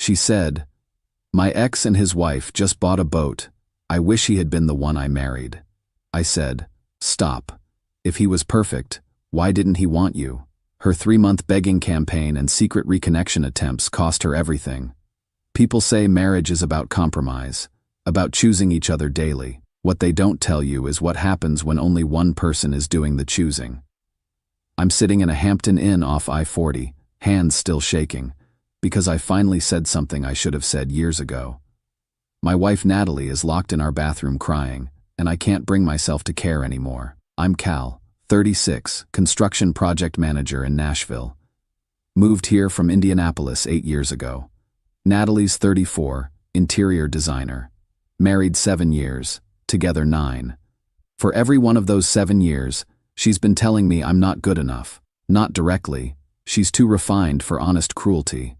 She said, "My ex and his wife just bought a boat. I wish he had been the one I married." I said, "Stop. If he was perfect, why didn't he want you?" Her 3-month begging campaign and secret reconnection attempts cost her everything. People say marriage is about compromise, about choosing each other daily. What they don't tell you is what happens when only one person is doing the choosing. I'm sitting in a Hampton Inn off I-40, hands still shaking, because I finally said something I should have said years ago. My wife Natalie is locked in our bathroom crying, and I can't bring myself to care anymore. I'm Cal, 36, construction project manager in Nashville. Moved here from Indianapolis 8 years ago. Natalie's 34, interior designer. Married 7 years, together 9. For every one of those 7 years, she's been telling me I'm not good enough. Not directly, she's too refined for honest cruelty.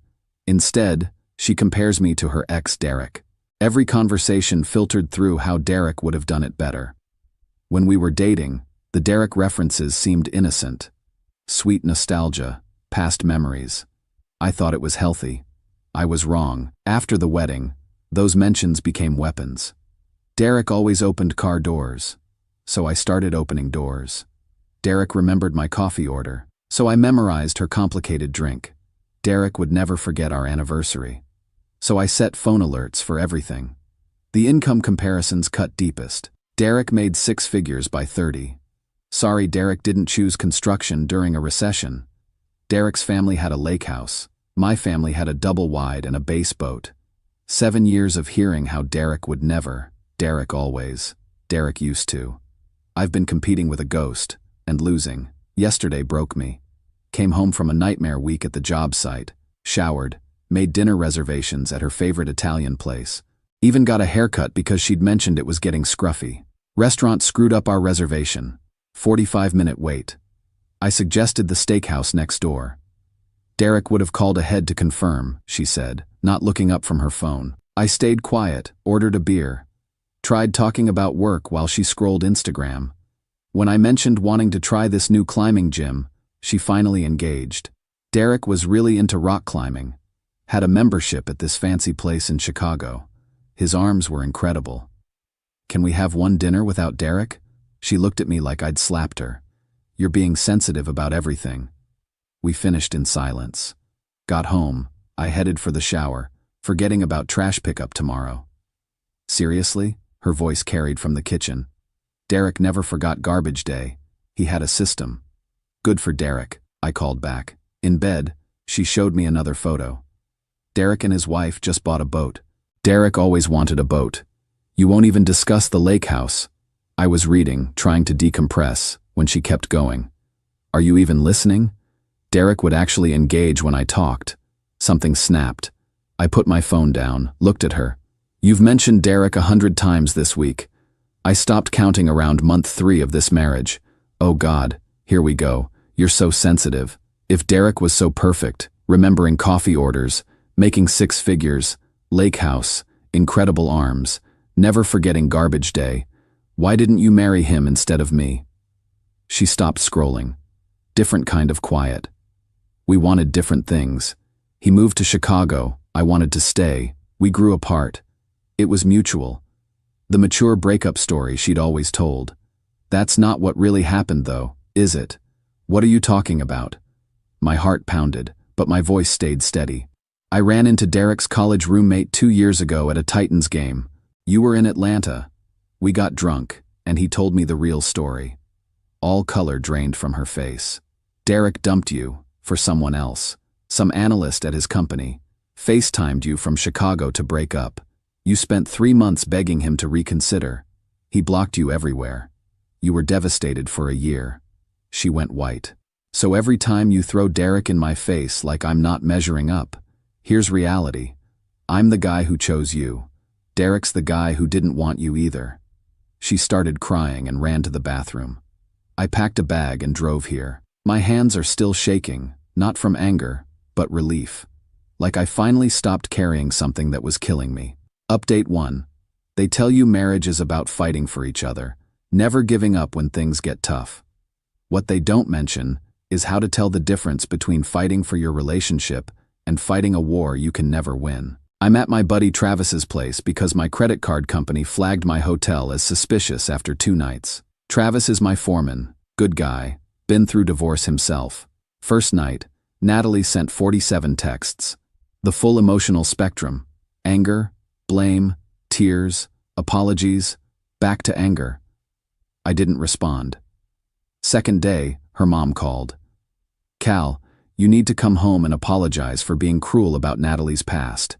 Instead, she compares me to her ex Derek. Every conversation filtered through how Derek would have done it better. When we were dating, the Derek references seemed innocent. Sweet nostalgia, past memories. I thought it was healthy. I was wrong. After the wedding, those mentions became weapons. Derek always opened car doors, so I started opening doors. Derek remembered my coffee order, so I memorized her complicated drink. Derek would never forget our anniversary, so I set phone alerts for everything. The income comparisons cut deepest. Derek made 6 figures by 30. Sorry, Derek didn't choose construction during a recession. Derek's family had a lake house. My family had a double-wide and a base boat. 7 years of hearing how Derek would never, Derek always, Derek used to. I've been competing with a ghost, and losing. Yesterday broke me. Came home from a nightmare week at the job site, showered, made dinner reservations at her favorite Italian place. Even got a haircut because she'd mentioned it was getting scruffy. Restaurant screwed up our reservation. 45-minute wait. I suggested the steakhouse next door. Derek would have called ahead to confirm, she said, not looking up from her phone. I stayed quiet, ordered a beer. Tried talking about work while she scrolled Instagram. When I mentioned wanting to try this new climbing gym, she finally engaged. Derek was really into rock climbing. Had a membership at this fancy place in Chicago. His arms were incredible. Can we have one dinner without Derek? She looked at me like I'd slapped her. You're being sensitive about everything. We finished in silence. Got home, I headed for the shower, forgetting about trash pickup tomorrow. Seriously? Her voice carried from the kitchen. Derek never forgot garbage day. He had a system. Good for Derek, I called back. In bed, she showed me another photo. Derek and his wife just bought a boat. Derek always wanted a boat. You won't even discuss the lake house. I was reading, trying to decompress, when she kept going. Are you even listening? Derek would actually engage when I talked. Something snapped. I put my phone down, looked at her. You've mentioned Derek 100 times this week. I stopped counting around month 3 of this marriage. Oh God, here we go. You're so sensitive. If Derek was so perfect, remembering coffee orders, making 6 figures, lake house, incredible arms, never forgetting garbage day, why didn't you marry him instead of me? She stopped scrolling. Different kind of quiet. We wanted different things. He moved to Chicago. I wanted to stay. We grew apart. It was mutual. The mature breakup story she'd always told. That's not what really happened though, is it? What are you talking about? My heart pounded, but my voice stayed steady. I ran into Derek's college roommate 2 years ago at a Titans game. You were in Atlanta. We got drunk, and he told me the real story. All color drained from her face. Derek dumped you, for someone else. Some analyst at his company. FaceTimed you from Chicago to break up. You spent 3 months begging him to reconsider. He blocked you everywhere. You were devastated for a year. She went white. So every time you throw Derek in my face like I'm not measuring up, here's reality. I'm the guy who chose you. Derek's the guy who didn't want you either. She started crying and ran to the bathroom. I packed a bag and drove here. My hands are still shaking, not from anger, but relief. Like I finally stopped carrying something that was killing me. Update 1. They tell you marriage is about fighting for each other, never giving up when things get tough. What they don't mention is how to tell the difference between fighting for your relationship and fighting a war you can never win. I'm at my buddy Travis's place because my credit card company flagged my hotel as suspicious after 2 nights. Travis is my foreman, good guy, been through divorce himself. First night, Natalie sent 47 texts. The full emotional spectrum: anger, blame, tears, apologies, back to anger. I didn't respond. Second day, her mom called. "Cal, you need to come home and apologize for being cruel about Natalie's past."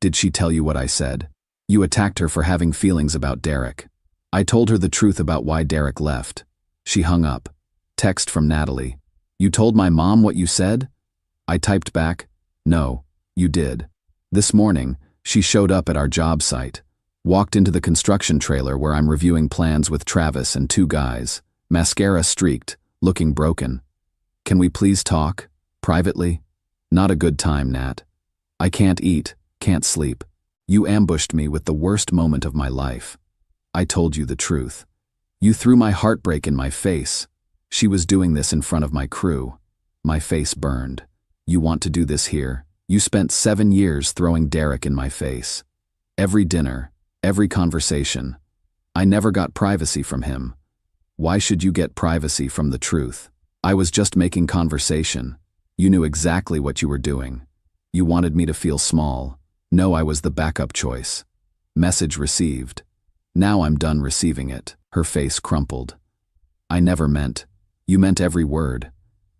"Did she tell you what I said?" "You attacked her for having feelings about Derek." I told her the truth about why Derek left. She hung up. Text from Natalie: "You told my mom what you said?" I typed back, "No, you did." This morning, she showed up at our job site, walked into the construction trailer where I'm reviewing plans with Travis and 2 guys, mascara streaked, looking broken. "Can we please talk? Privately?" "Not a good time, Nat. I can't eat, can't sleep. You ambushed me with the worst moment of my life. I told you the truth. You threw my heartbreak in my face." She was doing this in front of my crew. My face burned. "You want to do this here? You spent 7 years throwing Derek in my face. Every dinner, every conversation. I never got privacy from him. Why should you get privacy from the truth? I was just making conversation. You knew exactly what you were doing. You wanted me to feel small. No, I was the backup choice." Message received. Now I'm done receiving it. Her face crumpled. "I never meant. You meant every word.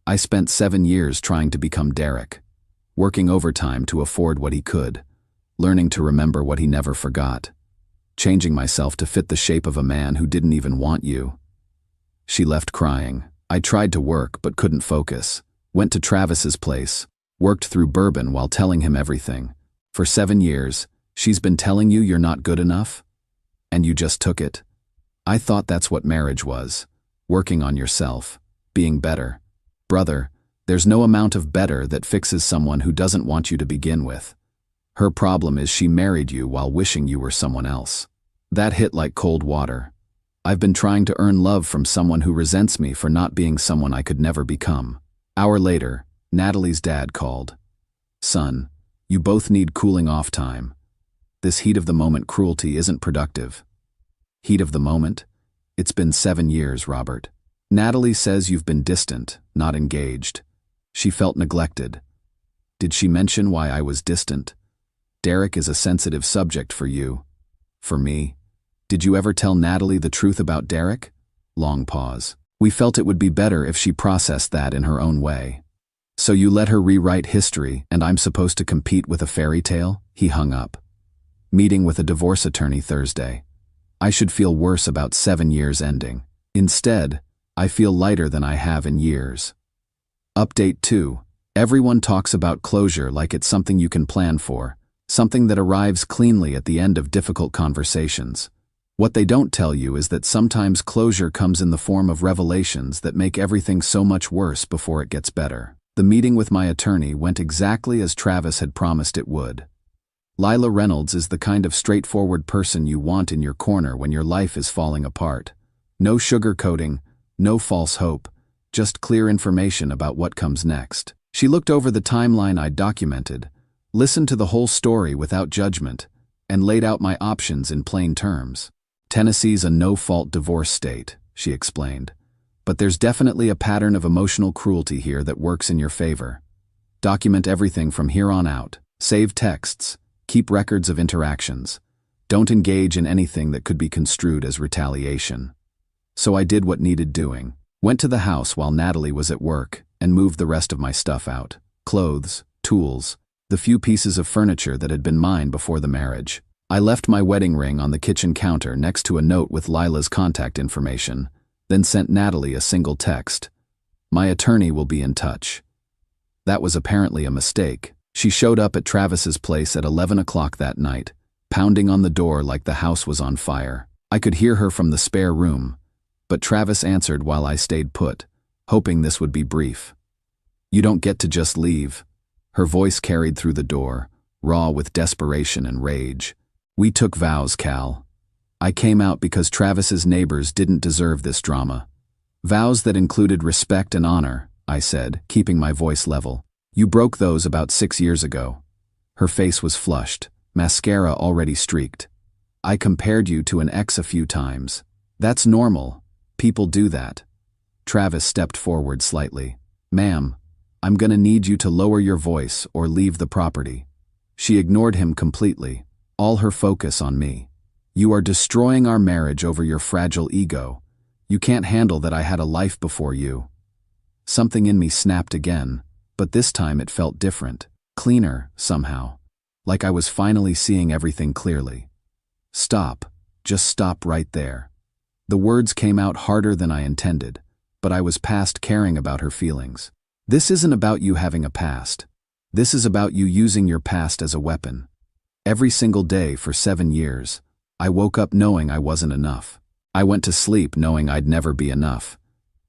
I spent 7 years trying to become Derek, working overtime to afford what he could, learning to remember what he never forgot, changing myself to fit the shape of a man who didn't even want you." She left crying. I tried to work but couldn't focus. Went to Travis's place, worked through bourbon while telling him everything. "For 7 years, she's been telling you you're not good enough? And you just took it?" I thought that's what marriage was. Working on yourself, being better. Brother, there's no amount of better that fixes someone who doesn't want you to begin with. Her problem is she married you while wishing you were someone else. That hit like cold water. I've been trying to earn love from someone who resents me for not being someone I could never become. Hour later, Natalie's dad called. "Son, you both need cooling off time. This heat-of-the-moment cruelty isn't productive." Heat of the moment? It's been 7 years, Robert. Natalie says you've been distant, not engaged. She felt neglected. Did she mention why I was distant? Derek is a sensitive subject for you. For me? Did you ever tell Natalie the truth about Derek? Long pause. We felt it would be better if she processed that in her own way. So you let her rewrite history and I'm supposed to compete with a fairy tale? He hung up. Meeting with a divorce attorney Thursday. I should feel worse about 7 years ending. Instead, I feel lighter than I have in years. Update 2. Everyone talks about closure like it's something you can plan for, something that arrives cleanly at the end of difficult conversations. What they don't tell you is that sometimes closure comes in the form of revelations that make everything so much worse before it gets better. The meeting with my attorney went exactly as Travis had promised it would. Lila Reynolds is the kind of straightforward person you want in your corner when your life is falling apart. No sugarcoating, no false hope, just clear information about what comes next. She looked over the timeline I'd documented, listened to the whole story without judgment, and laid out my options in plain terms. Tennessee's a no-fault divorce state, she explained. But there's definitely a pattern of emotional cruelty here that works in your favor. Document everything from here on out. Save texts. Keep records of interactions. Don't engage in anything that could be construed as retaliation. So I did what needed doing. Went to the house while Natalie was at work and moved the rest of my stuff out. Clothes, tools, the few pieces of furniture that had been mine before the marriage. I left my wedding ring on the kitchen counter next to a note with Lila's contact information, then sent Natalie a single text. My attorney will be in touch. That was apparently a mistake. She showed up at Travis's place at 11 o'clock that night, pounding on the door like the house was on fire. I could hear her from the spare room, but Travis answered while I stayed put, hoping this would be brief. "You don't get to just leave." Her voice carried through the door, raw with desperation and rage. "We took vows, Cal. I came out because Travis's neighbors didn't deserve this drama. Vows that included respect and honor," I said, keeping my voice level. You broke those about 6 years ago. Her face was flushed, mascara already streaked. I compared you to an ex a few times. That's normal. People do that. Travis stepped forward slightly. Ma'am, I'm gonna need you to lower your voice or leave the property. She ignored him completely, all her focus on me. You are destroying our marriage over your fragile ego. You can't handle that I had a life before you. Something in me snapped again, but this time it felt different, cleaner, somehow. Like I was finally seeing everything clearly. Stop. Just stop right there. The words came out harder than I intended, but I was past caring about her feelings. This isn't about you having a past. This is about you using your past as a weapon. Every single day for 7 years, I woke up knowing I wasn't enough. I went to sleep knowing I'd never be enough.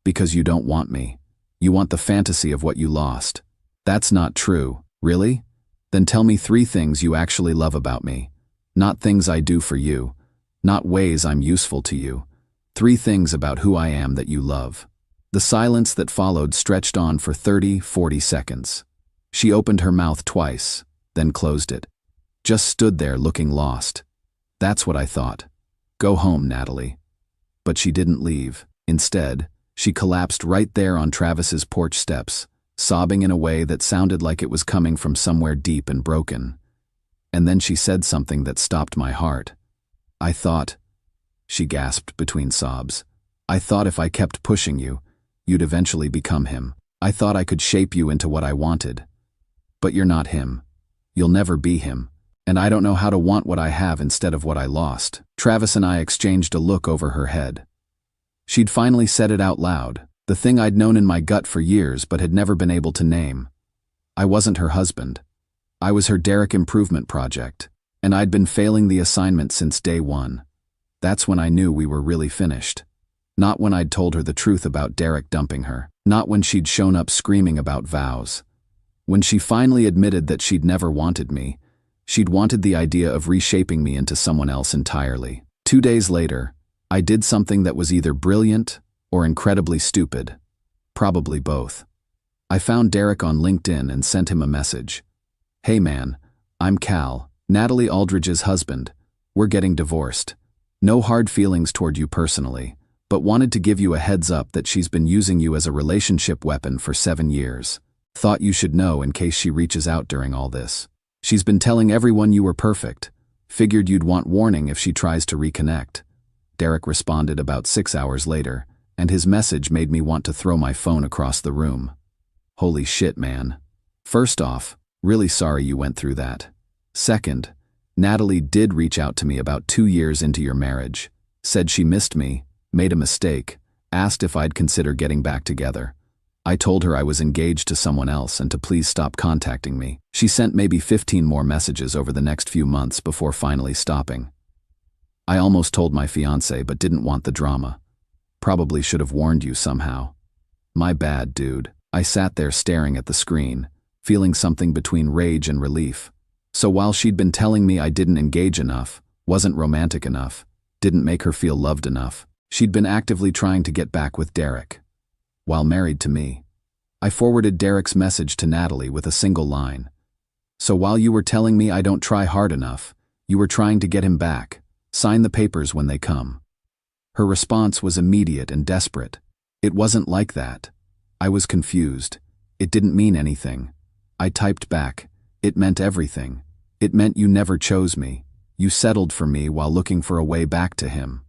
Because you don't want me. You want the fantasy of what you lost. That's not true, really? Then tell me 3 things you actually love about me. Not things I do for you. Not ways I'm useful to you. 3 things about who I am that you love. The silence that followed stretched on for 30-40 seconds. She opened her mouth twice, then closed it. Just stood there looking lost. That's what I thought. Go home, Natalie. But she didn't leave. Instead, she collapsed right there on Travis's porch steps, sobbing in a way that sounded like it was coming from somewhere deep and broken. And then she said something that stopped my heart. I thought, she gasped between sobs, I thought if I kept pushing you, you'd eventually become him. I thought I could shape you into what I wanted. But you're not him. You'll never be him. And I don't know how to want what I have instead of what I lost. Travis and I exchanged a look over her head. She'd finally said it out loud, the thing I'd known in my gut for years but had never been able to name. I wasn't her husband. I was her Derek improvement project, and I'd been failing the assignment since day one. That's when I knew we were really finished. Not when I'd told her the truth about Derek dumping her. Not when she'd shown up screaming about vows. When she finally admitted that she'd never wanted me, she'd wanted the idea of reshaping me into someone else entirely. 2 days later, I did something that was either brilliant or incredibly stupid. Probably both. I found Derek on LinkedIn and sent him a message. Hey man, I'm Cal, Natalie Aldridge's husband. We're getting divorced. No hard feelings toward you personally, but wanted to give you a heads up that she's been using you as a relationship weapon for 7 years. Thought you should know in case she reaches out during all this. She's been telling everyone you were perfect. Figured you'd want warning if she tries to reconnect. Derek responded about 6 hours later, and his message made me want to throw my phone across the room. Holy shit, man. First off, really sorry you went through that. Second, Natalie did reach out to me about 2 years into your marriage. Said she missed me, made a mistake, asked if I'd consider getting back together. I told her I was engaged to someone else and to please stop contacting me. She sent maybe 15 more messages over the next few months before finally stopping. I almost told my fiancé but didn't want the drama. Probably should have warned you somehow. My bad, dude. I sat there staring at the screen, feeling something between rage and relief. So while she'd been telling me I didn't engage enough, wasn't romantic enough, didn't make her feel loved enough, she'd been actively trying to get back with Derek. While married to me. I forwarded Derek's message to Natalie with a single line. So while you were telling me I don't try hard enough, you were trying to get him back. Sign the papers when they come. Her response was immediate and desperate. It wasn't like that. I was confused. It didn't mean anything. I typed back. It meant everything. It meant you never chose me. You settled for me while looking for a way back to him.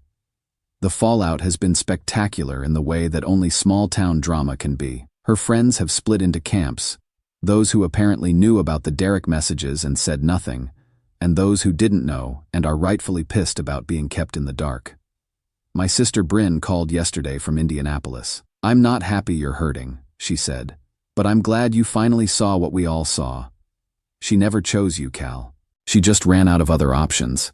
The fallout has been spectacular in the way that only small-town drama can be. Her friends have split into camps. Those who apparently knew about the Derek messages and said nothing, and those who didn't know and are rightfully pissed about being kept in the dark. My sister Bryn called yesterday from Indianapolis. I'm not happy you're hurting, she said, but I'm glad you finally saw what we all saw. She never chose you, Cal. She just ran out of other options.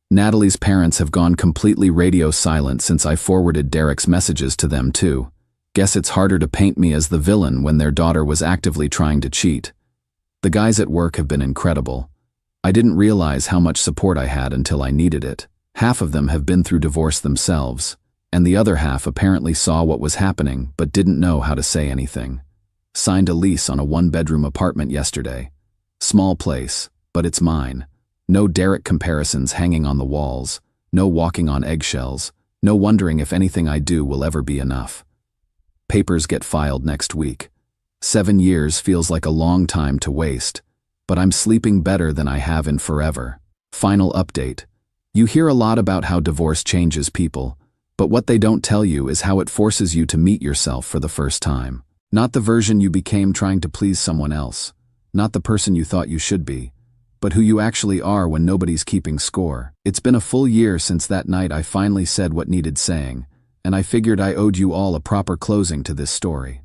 Natalie's parents have gone completely radio silent since I forwarded Derek's messages to them too. Guess it's harder to paint me as the villain when their daughter was actively trying to cheat. The guys at work have been incredible. I didn't realize how much support I had until I needed it. Half of them have been through divorce themselves, and the other half apparently saw what was happening but didn't know how to say anything. Signed a lease on a one-bedroom apartment yesterday. Small place, but it's mine. No Derek comparisons hanging on the walls. No walking on eggshells. No wondering if anything I do will ever be enough. Papers get filed next week. 7 years feels like a long time to waste, but I'm sleeping better than I have in forever. Final update. You hear a lot about how divorce changes people, but what they don't tell you is how it forces you to meet yourself for the first time. Not the version you became trying to please someone else, not the person you thought you should be, but who you actually are when nobody's keeping score. It's been a full year since that night I finally said what needed saying, and I figured I owed you all a proper closing to this story.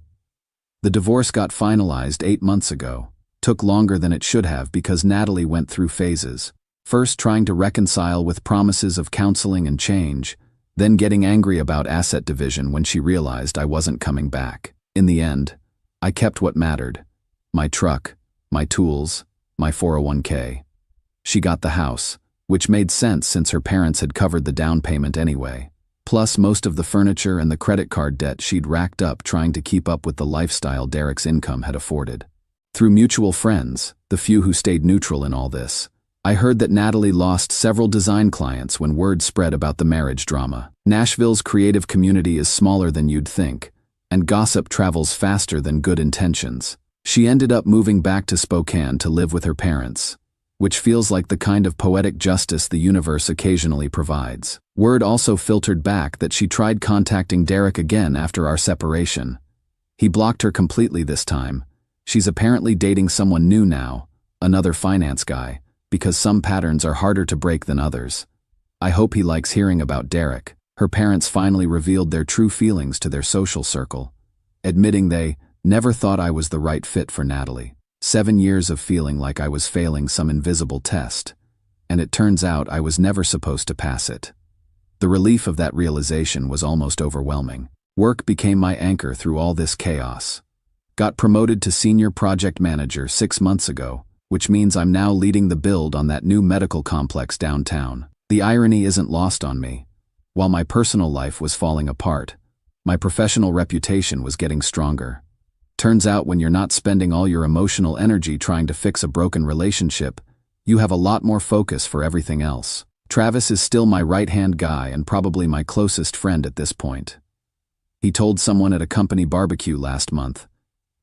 The divorce got finalized 8 months ago. Took longer than it should have because Natalie went through phases. First trying to reconcile with promises of counseling and change, then getting angry about asset division when she realized I wasn't coming back. In the end, I kept what mattered. My truck, my tools, my 401k. She got the house, which made sense since her parents had covered the down payment anyway. Plus most of the furniture and the credit card debt she'd racked up trying to keep up with the lifestyle Derek's income had afforded. Through mutual friends, the few who stayed neutral in all this, I heard that Natalie lost several design clients when word spread about the marriage drama. Nashville's creative community is smaller than you'd think, and gossip travels faster than good intentions. She ended up moving back to Spokane to live with her parents, which feels like the kind of poetic justice the universe occasionally provides. Word also filtered back that she tried contacting Derek again after our separation. He blocked her completely this time. She's apparently dating someone new now, another finance guy, because some patterns are harder to break than others. I hope he likes hearing about Derek. Her parents finally revealed their true feelings to their social circle, admitting they never thought I was the right fit for Natalie. 7 years of feeling like I was failing some invisible test, and it turns out I was never supposed to pass it. The relief of that realization was almost overwhelming. Work became my anchor through all this chaos. Got promoted to senior project manager 6 months ago, which means I'm now leading the build on that new medical complex downtown. The irony isn't lost on me. While my personal life was falling apart, my professional reputation was getting stronger. Turns out when you're not spending all your emotional energy trying to fix a broken relationship, you have a lot more focus for everything else. Travis is still my right-hand guy and probably my closest friend at this point. He told someone at a company barbecue last month,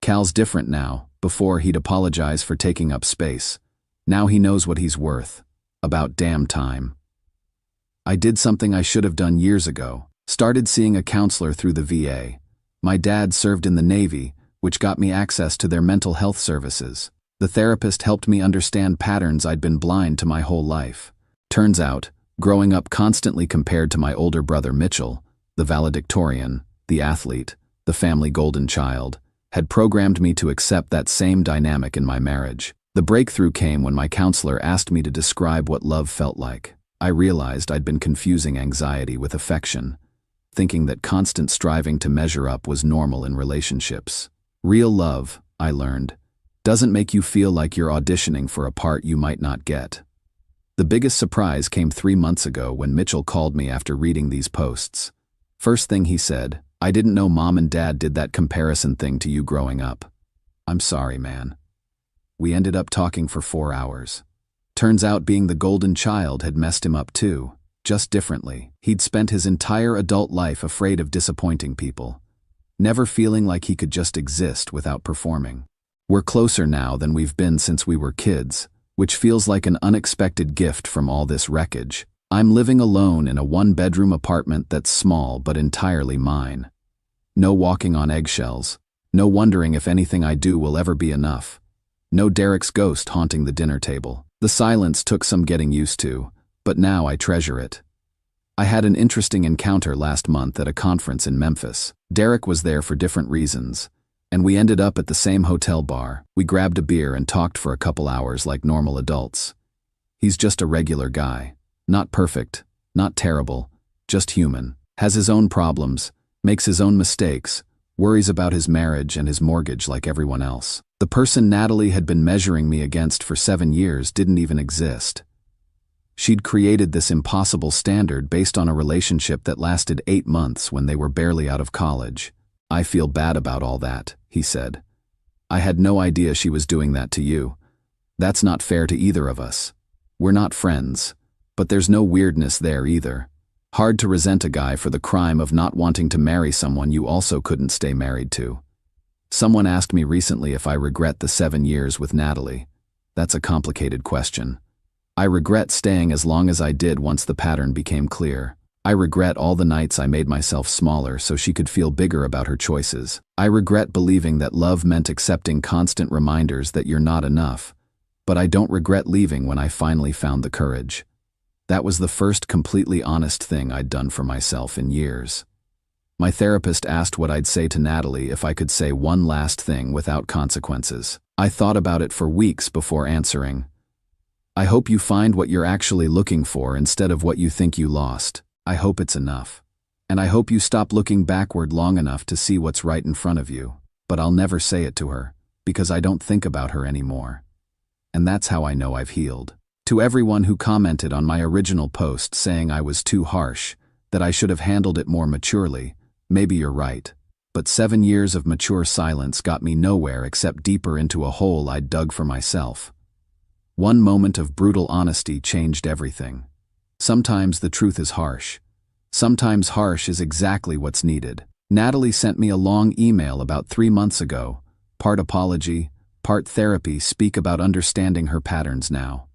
"Cal's different now. Before he'd apologize for taking up space. Now he knows what he's worth. About damn time." I did something I should have done years ago. Started seeing a counselor through the VA. My dad served in the Navy, which got me access to their mental health services. The therapist helped me understand patterns I'd been blind to my whole life. Turns out, growing up constantly compared to my older brother Mitchell, the valedictorian, the athlete, the family golden child, had programmed me to accept that same dynamic in my marriage. The breakthrough came when my counselor asked me to describe what love felt like. I realized I'd been confusing anxiety with affection, thinking that constant striving to measure up was normal in relationships. Real love, I learned, doesn't make you feel like you're auditioning for a part you might not get. The biggest surprise came 3 months ago when Mitchell called me after reading these posts. First thing he said, "I didn't know Mom and Dad did that comparison thing to you growing up." I'm sorry, man. We ended up talking for 4 hours. Turns out being the golden child had messed him up too, just differently. He'd spent his entire adult life afraid of disappointing people, never feeling like he could just exist without performing. We're closer now than we've been since we were kids, which feels like an unexpected gift from all this wreckage. I'm living alone in a one-bedroom apartment that's small but entirely mine. No walking on eggshells, no wondering if anything I do will ever be enough. No Derek's ghost haunting the dinner table. The silence took some getting used to, but now I treasure it. I had an interesting encounter last month at a conference in Memphis. Derek was there for different reasons, and we ended up at the same hotel bar. We grabbed a beer and talked for a couple hours like normal adults. He's just a regular guy. Not perfect, not terrible, just human. Has his own problems, makes his own mistakes, worries about his marriage and his mortgage like everyone else. The person Natalie had been measuring me against for 7 years didn't even exist. She'd created this impossible standard based on a relationship that lasted 8 months when they were barely out of college. "I feel bad about all that," he said. I had no idea she was doing that to you. That's not fair to either of us. We're not friends, but there's no weirdness there either. Hard to resent a guy for the crime of not wanting to marry someone you also couldn't stay married to. Someone asked me recently if I regret the 7 years with Natalie. That's a complicated question. I regret staying as long as I did once the pattern became clear. I regret all the nights I made myself smaller so she could feel bigger about her choices. I regret believing that love meant accepting constant reminders that you're not enough. But I don't regret leaving when I finally found the courage. That was the first completely honest thing I'd done for myself in years. My therapist asked what I'd say to Natalie if I could say one last thing without consequences. I thought about it for weeks before answering. I hope you find what you're actually looking for instead of what you think you lost. I hope it's enough. And I hope you stop looking backward long enough to see what's right in front of you. But I'll never say it to her, because I don't think about her anymore. And that's how I know I've healed. To everyone who commented on my original post saying I was too harsh, that I should have handled it more maturely, maybe you're right. But 7 years of mature silence got me nowhere except deeper into a hole I'd dug for myself. One moment of brutal honesty changed everything. Sometimes the truth is harsh. Sometimes harsh is exactly what's needed. Natalie sent me a long email about 3 months ago, part apology, part therapy, speak about understanding her patterns now.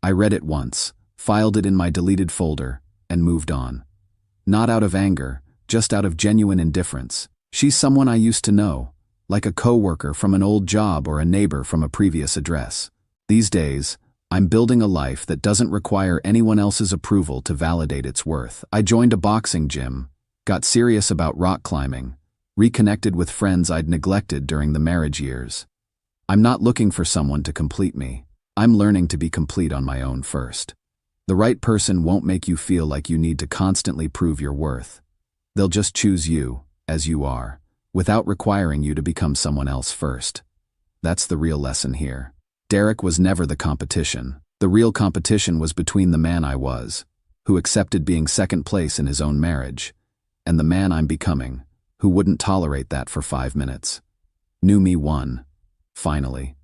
I read it once, filed it in my deleted folder, and moved on. Not out of anger, just out of genuine indifference. She's someone I used to know, like a coworker from an old job or a neighbor from a previous address. These days, I'm building a life that doesn't require anyone else's approval to validate its worth. I joined a boxing gym, got serious about rock climbing, reconnected with friends I'd neglected during the marriage years. I'm not looking for someone to complete me. I'm learning to be complete on my own first. The right person won't make you feel like you need to constantly prove your worth. They'll just choose you, as you are, without requiring you to become someone else first. That's the real lesson here. Derek was never the competition. The real competition was between the man I was, who accepted being second place in his own marriage, and the man I'm becoming, who wouldn't tolerate that for 5 minutes. New me won. Finally.